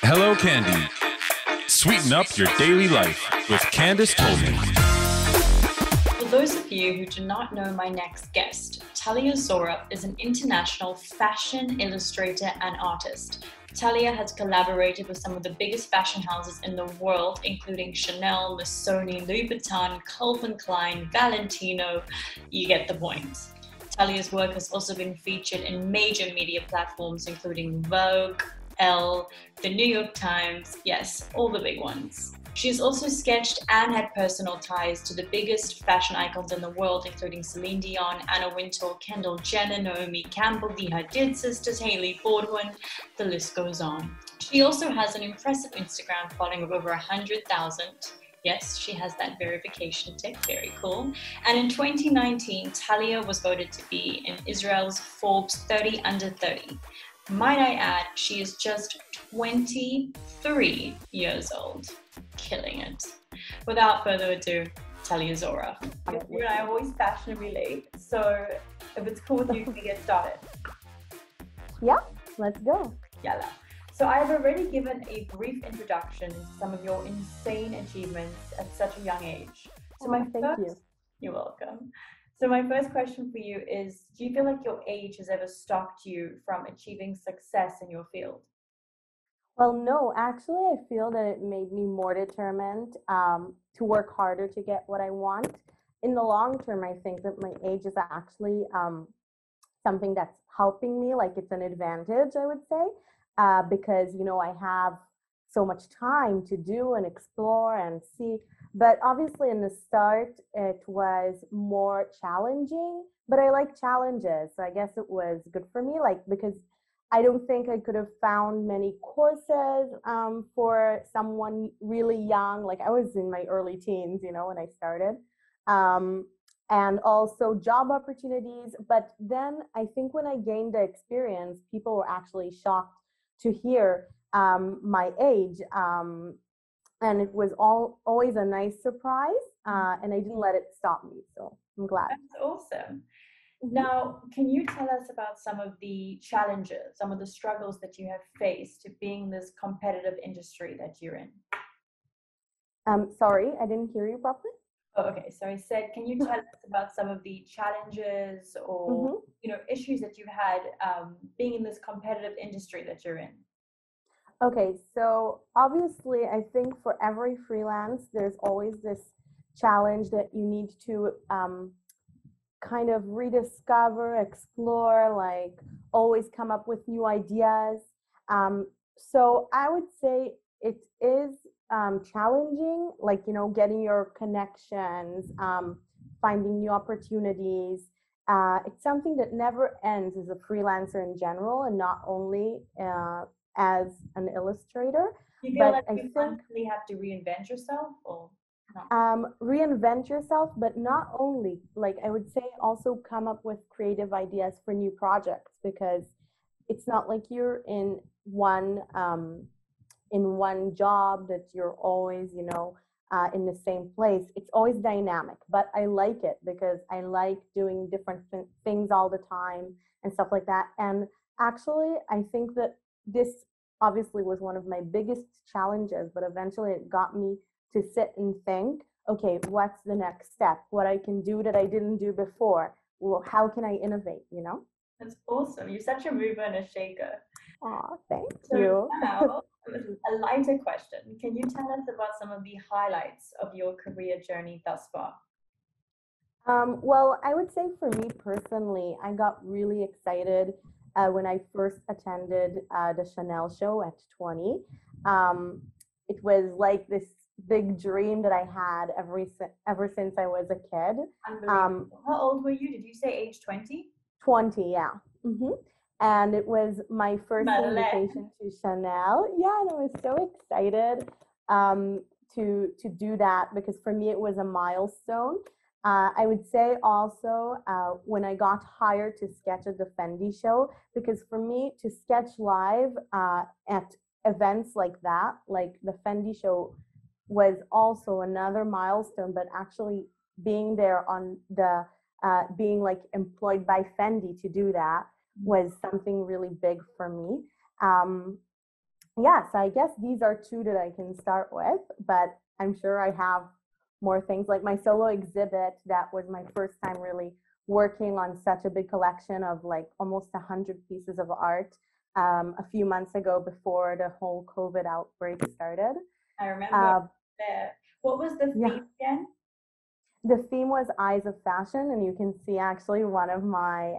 Hello, Candy. Sweeten up your daily life with Candice Tolman. For those of you who do not know my next guest, Talia Zoref is an international fashion illustrator and artist. Talia has collaborated with some of the biggest fashion houses in the world, including Chanel, Missoni, Louis Vuitton, Calvin Klein, Valentino. You get the point. Talia's work has also been featured in major media platforms, including Vogue, Elle, the New York Times, yes, all the big ones. She's also sketched and had personal ties to the biggest fashion icons in the world, including Celine Dion, Anna Wintour, Kendall Jenner, Naomi Campbell, the Hadid sisters, Hailey Baldwin, the list goes on. She also has an impressive Instagram following of over 100,000. Yes, she has that verification tick, very cool. And in 2019, Talia was voted to be in Israel's Forbes 30 Under 30. Might I add, she is just 23 years old. Killing it. Without further ado, Talia Zoref. You and I are always fashion relate, so if it's cool with you, can we get started? Yeah, let's go. Yalla. So I have already given a brief introduction to some of your insane achievements at such a young age. So thank you. You're welcome. So my first question for you is, do you feel like your age has ever stopped you from achieving success in your field? Well, no, actually, I feel that it made me more determined to work harder to get what I want. In the long term, I think that my age is actually something that's helping me, like it's an advantage, I would say, because, you know, I have so much time to do and explore and see. But obviously in the start, it was more challenging, but I like challenges. So I guess it was good for me, like, because I don't think I could have found many courses for someone really young. Like I was in my early teens, you know, when I started. And also job opportunities. But then I think when I gained the experience, people were actually shocked to hear my age. And it was always a nice surprise, and I didn't let it stop me. So I'm glad. That's awesome. Now, can you tell us about some of the challenges, some of the struggles that you have faced to being in this competitive industry that you're in? Sorry, I didn't hear you properly. Oh, okay. So I said, can you tell us about some of the challenges or issues that you've had being in this competitive industry that you're in? Okay, so obviously, I think for every freelance, there's always this challenge that you need to kind of rediscover, explore, like always come up with new ideas. So I would say it is challenging, like, you know, getting your connections, finding new opportunities. It's something that never ends as a freelancer in general, and not only as an illustrator. You feel like you constantly have to reinvent yourself, or not? Reinvent yourself, but not only, like I would say also come up with creative ideas for new projects, because it's not like you're in one job that you're always, you know, in the same place. It's always dynamic, but I like it because I like doing different things all the time and stuff like that. And actually, I think that this obviously was one of my biggest challenges, but eventually it got me to sit and think, okay, what's the next step? What I can do that I didn't do before? Well, how can I innovate, you know? That's awesome. You're such a mover and a shaker. Oh, thank you. Now, a lighter question. Can you tell us about some of the highlights of your career journey thus far? Well, I would say for me personally, I got really excited when I first attended the Chanel show at 20. It was like this big dream that I had ever since I was a kid. Unbelievable. How old were you? Did you say age 20? 20, yeah. And it was my first invitation to Chanel. Yeah, and I was so excited to do that, because for me it was a milestone. I would say also when I got hired to sketch at the Fendi show, because for me to sketch live at events like that, like the Fendi show, was also another milestone. But actually being there on the being like employed by Fendi to do that was something really big for me. yeah, so I guess these are two that I can start with, but I'm sure I have more things like my solo exhibit. That was my first time really working on such a big collection of like almost 100 pieces of art a few months ago before the whole COVID outbreak started. I remember Uh, there. What was the yeah, theme again? the theme was Eyes of Fashion, and you can see actually one of my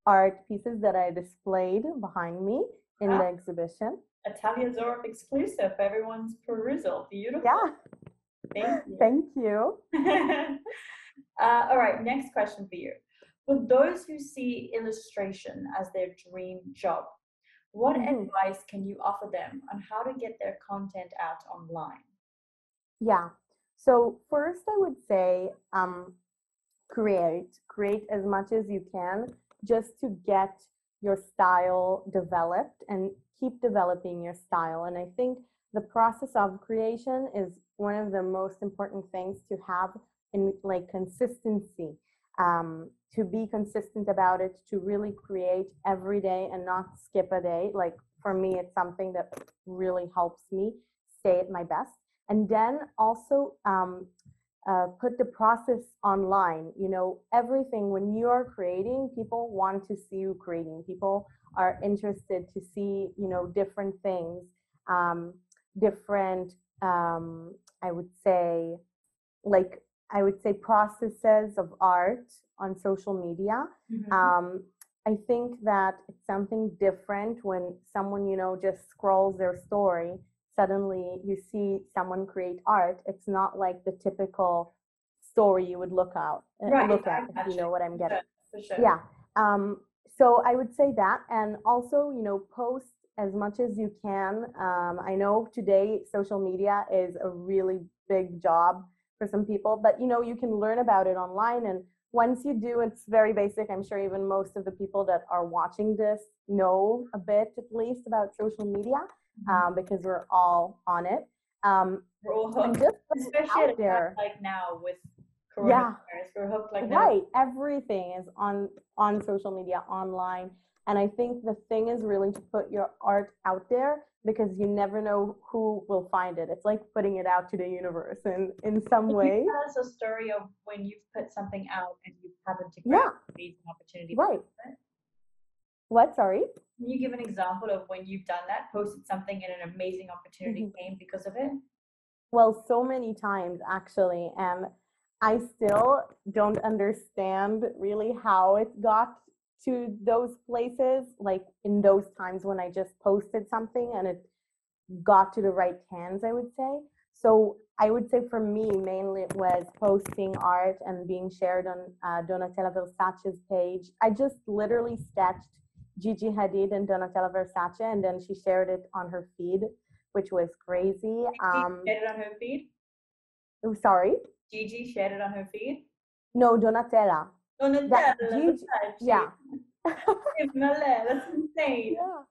art pieces that I displayed behind me in the Ah, exhibition. a Talia Zoref exclusive for everyone's perusal. Beautiful. Yeah, Thank you. thank you. All right, next question for you. For those who see illustration as their dream job, what Mhm. advice can you offer them on how to get their content out online? Yeah. So first, I would say create as much as you can just to get your style developed and keep developing your style. And I think the process of creation is one of the most important things to have in like consistency. To be consistent about it, to really create every day and not skip a day. Like for me, it's something that really helps me stay at my best. And then also put the process online. You know, everything when you are creating, people want to see you creating. People are interested to see, you know, different things, um, different, I would say, like, I would say processes of art on social media. Mhm. Um, I think that it's something different when someone, you know, just scrolls their story. Suddenly you see someone create art. It's not like the typical story you would Right, look I at, if you got you. know what I'm For sure, getting. for sure. Yeah. So I would say that, and also, you know, post as much as you can. I know today social media is a really big job for some people, but you know, you can learn about it online. And once you do, it's very basic. I'm sure even most of the people that are watching this know a bit at least about social media, Mhm. because we're all on it. Um, We're all and hooked, just put it especially at out a time there. like now with Yeah, coronavirus. We're hooked like never. right. Everything is on social media, online. And I think the thing is really to put your art out there because you never know who will find it. It's like putting it out to the universe in some Can you way. tell us a story of when you've put something out and you happened to grab Yeah, an amazing opportunity right. because of it? What? Sorry? Can you give an example of when you've done that, posted something and an amazing opportunity Mhm. came because of it? Well, so many times actually. And I still don't understand really how it got to those places, like in those times when I just posted something and it got to the right hands, I would say. So I would say for me, mainly it was posting art and being shared on Donatella Versace's page. I just literally sketched Gigi Hadid and Donatella Versace, and then she shared it on her feed, which was crazy. Gigi shared it on her feed. Oh, sorry, Gigi shared it on her feed. no, Donatella. That Donatella Gigi, Versace. yeah. That's insane. Yeah.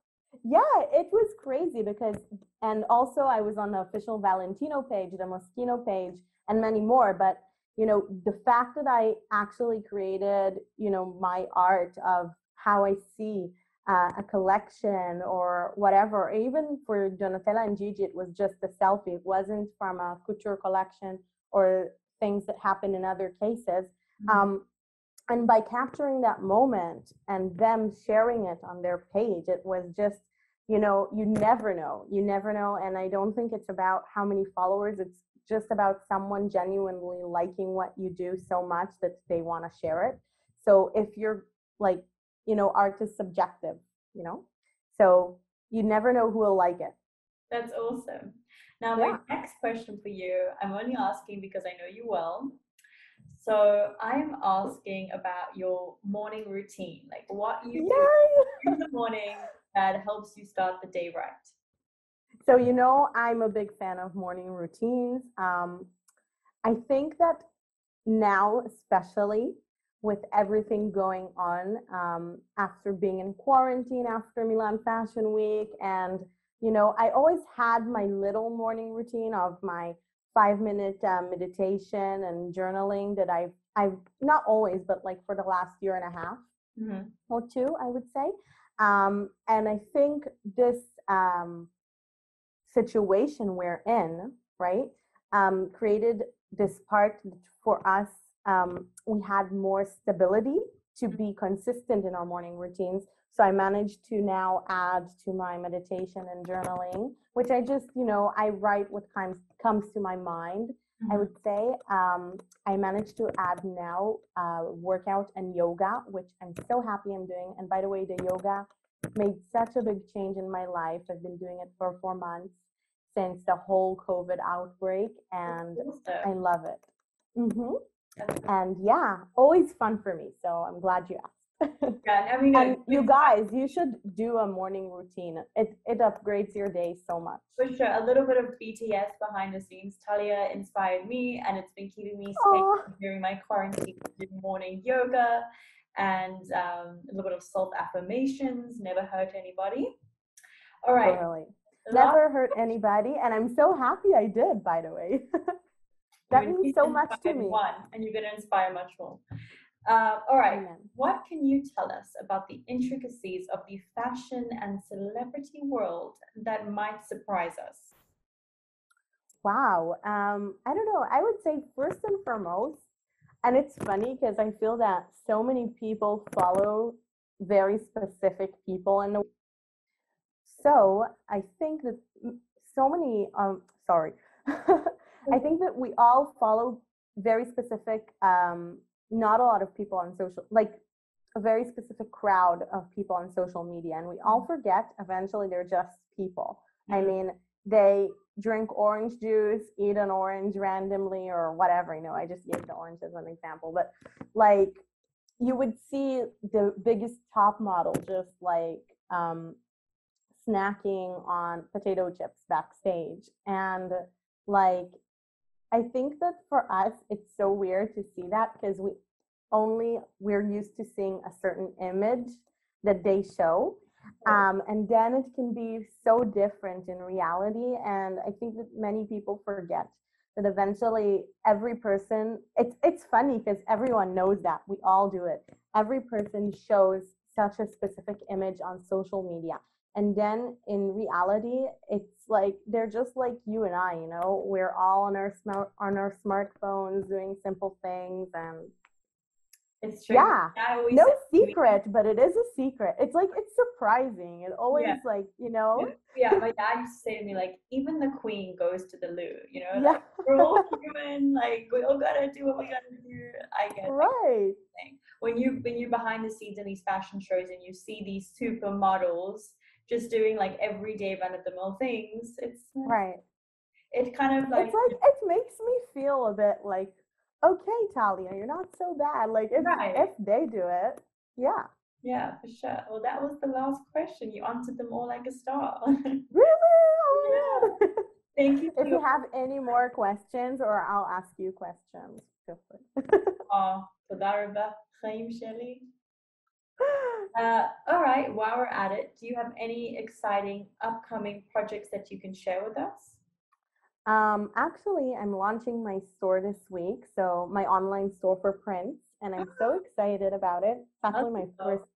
Yeah, it was crazy because, and also I was on the official Valentino page, the Moschino page, and many more. But, you know, the fact that I actually created, you know, my art of how I see a collection or whatever, even for Donatella and Gigi, it was just a selfie. It wasn't from a couture collection or things that happen in other cases. Um, and by capturing that moment and them sharing it on their page, it was just, you know, you never know. And I don't think it's about how many followers, it's just about someone genuinely liking what you do so much that they want to share it. So if you're like, you know, art is subjective, you know, so you never know who will like it. That's awesome. Now, my Yeah. next question for you, I'm only asking because I know you well. So I'm asking about your morning routine, like what you do Yay! in the morning that helps you start the day right. So, you know, I'm a big fan of morning routines. I think that now, especially with everything going on, after being in quarantine after Milan Fashion Week, and you know, I always had my little morning routine of my 5 minute meditation and journaling that I've not always, but like for the last year and a half Mm-hmm. or two, I would say. And I think this situation we're in, right, created this part for us. We had more stability to be consistent in our morning routines. So I managed to now add to my meditation and journaling, which I just, I write what comes to my mind. I would say I managed to add now workout and yoga, which I'm so happy I'm doing. And by the way, the yoga made such a big change in my life. I've been doing it for 4 months since the whole COVID outbreak, and I love it. And yeah, always fun for me. So I'm glad you asked. Yeah, I mean, and you guys, you should do a morning routine. It upgrades your day so much. For sure. A little bit of BTS behind the scenes. Talia inspired me, and it's been keeping me safe during my quarantine. Doing morning yoga and a little bit of self-affirmations. Never hurt anybody. All right. Totally. Never hurt anybody, and I'm so happy I did, by the way. That means so much to me. And you're going to inspire much more. All right. Amen. What can you tell us about the intricacies of the fashion and celebrity world that might surprise us? Wow. I don't know. I would say first and foremost, and it's funny because I feel that so many people follow very specific people in the So I think that so many, I think that we all follow very specific, not a lot of people on social, like a very specific crowd of people on social media. And we all forget eventually they're just people. I mean, they drink orange juice, eat an orange randomly or whatever, I just use the orange as an example. But like you would see the biggest top model just like, snacking on potato chips backstage. And like, I think that for us, it's so weird to see that because we're used to seeing a certain image that they show. And then it can be so different in reality. And I think that many people forget that eventually every person, it's funny because everyone knows that. We all do it. Every person shows such a specific image on social media. And then in reality, it's like they're just like you and I, we're all on our smartphones doing simple things, and it's true. Yeah, no secret, but it is a secret. It's like it's surprising. It always Yeah, my dad used to say to me like, even the queen goes to the loo. Yeah. Like, we're all human. Like we all gotta do what we gotta do. I get right. When you're behind the scenes in these fashion shows and you see these supermodels just doing like everyday run-of-the-mill things, it's right. It kind of like it's like it makes me feel a bit like, okay, Talia, you're not so bad. Like if they do it, yeah. Yeah, for sure. Well, that was the last question. You answered them all like a star. Really? Oh my God. Thank you. If you have any more questions, or I'll ask you questions, feel free. תודה רבה, חיים שלי. All right, while we're at it, do you have any exciting upcoming projects that you can share with us? Actually, I'm launching my store this week, so my online store for prints, and I'm so excited about it. It's actually my first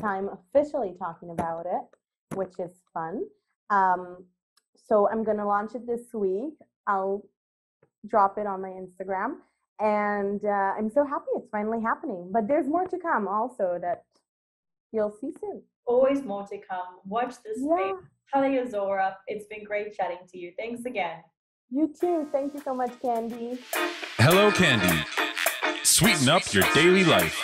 time officially talking about it, which is fun. So I'm going to launch it this week. I'll drop it on my Instagram, and I'm so happy it's finally happening. But there's more to come also that you'll see soon. Always more to come. Watch this space. Talia Zoref, it's been great chatting to you. Thanks again. You too. Thank you so much, Candy. Hello, Candy. Sweeten up your daily life.